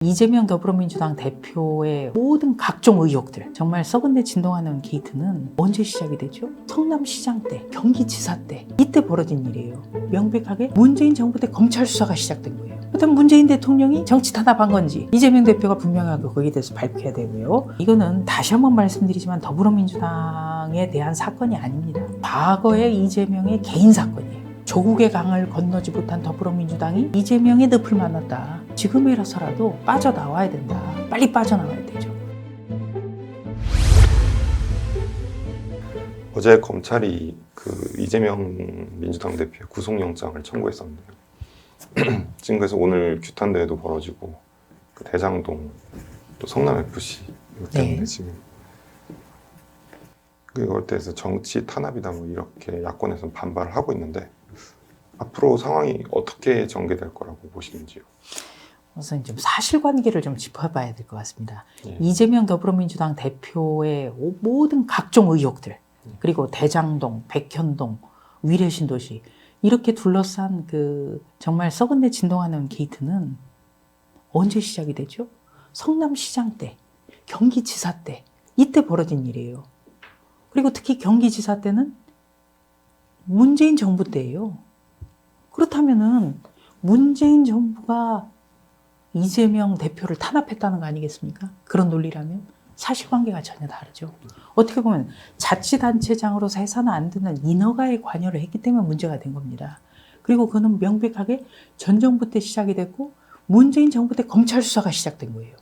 이재명 더불어민주당 대표의 모든 각종 의혹들, 정말 썩은내 진동하는 게이트는 언제 시작이 되죠? 성남시장 때, 경기지사 때, 이때 벌어진 일이에요. 명백하게 문재인 정부 때 검찰 수사가 시작된 거예요. 그렇다면 문재인 대통령이 정치 탄압한 건지 이재명 대표가 분명하게 거기에 대해서 발표해야 되고요. 이거는 다시 한번 말씀드리지만 더불어민주당에 대한 사건이 아닙니다. 과거의 이재명의 개인 사건이에요. 조국의 강을 건너지 못한 더불어민주당이 이재명의 늪을 만났다. 지금이라서라도 빠져나와야 된다. 빨리 빠져나와야 되죠. 어제 검찰이 이재명 민주당 대표의 구속영장을 청구했었는데요. 지금 그래서 오늘 규탄대회도 벌어지고 대장동 또 성남FC 이것 때문에 지금 이걸 대해서 정치 탄압이다 뭐 이렇게 야권에서는 반발을 하고 있는데 앞으로 상황이 어떻게 전개될 거라고 보시는지요? 우선 좀 사실관계를 좀 짚어봐야 될 것 같습니다. 예. 이재명 더불어민주당 대표의 모든 각종 의혹들, 그리고 대장동, 백현동, 위례신도시 이렇게 둘러싼 정말 썩은내 진동하는 게이트는 언제 시작이 되죠? 성남시장 때, 경기지사 때, 이때 벌어진 일이에요. 그리고 특히 경기지사 때는 문재인 정부 때예요. 그렇다면은 문재인 정부가 이재명 대표를 탄압했다는 거 아니겠습니까? 그런 논리라면 사실관계가 전혀 다르죠. 어떻게 보면 자치단체장으로서 해서는 안 되는 인허가에 관여를 했기 때문에 문제가 된 겁니다. 그리고 그는 명백하게 전 정부 때 시작이 됐고 문재인 정부 때 검찰 수사가 시작된 거예요.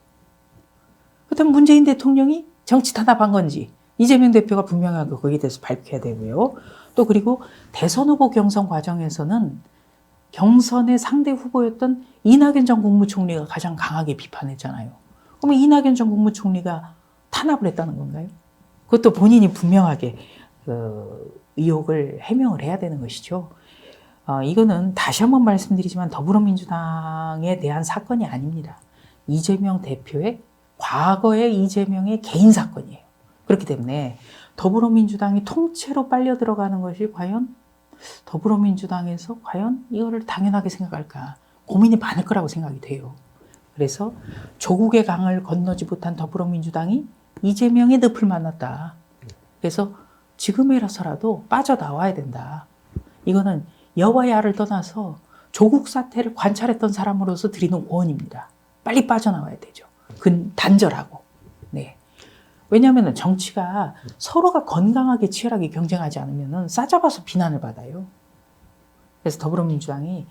그렇다면 문재인 대통령이 정치 탄압한 건지 이재명 대표가 분명하게 거기에 대해서 발표해야 되고요. 또 그리고 대선 후보 경선 과정에서는 경선의 상대 후보였던 이낙연 전 국무총리가 가장 강하게 비판했잖아요. 그러면 이낙연 전 국무총리가 탄압을 했다는 건가요? 그것도 본인이 분명하게 의혹을 해명을 해야 되는 것이죠. 이거는 다시 한번 말씀드리지만 더불어민주당에 대한 사건이 아닙니다. 이재명 대표의 과거의 이재명의 개인 사건이에요. 그렇기 때문에 더불어민주당이 통째로 빨려 들어가는 것이 과연 더불어민주당에서 과연 이거를 당연하게 생각할까 고민이 많을 거라고 생각이 돼요. 그래서 조국의 강을 건너지 못한 더불어민주당이 이재명의 늪을 만났다. 그래서 지금이라서라도 빠져나와야 된다. 이거는 여와 야를 떠나서 조국 사태를 관찰했던 사람으로서 드리는 고언입니다. 빨리 빠져나와야 되죠. 단절하고. 네. 왜냐하면 정치가 서로가 건강하게 치열하게 경쟁하지 않으면 싸잡아서 비난을 받아요. 그래서 더불어민주당이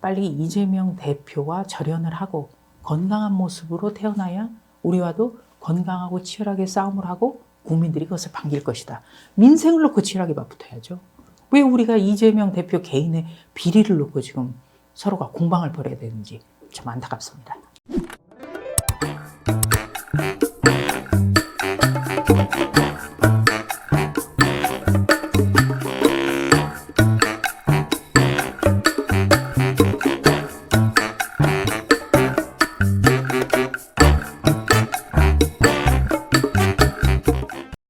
빨리 이재명 대표와 절연을 하고 건강한 모습으로 태어나야 우리와도 건강하고 치열하게 싸움을 하고 국민들이 그것을 반길 것이다. 민생을 놓고 치열하게 맞붙어야죠. 왜 우리가 이재명 대표 개인의 비리를 놓고 지금 서로가 공방을 벌여야 되는지 참 안타깝습니다.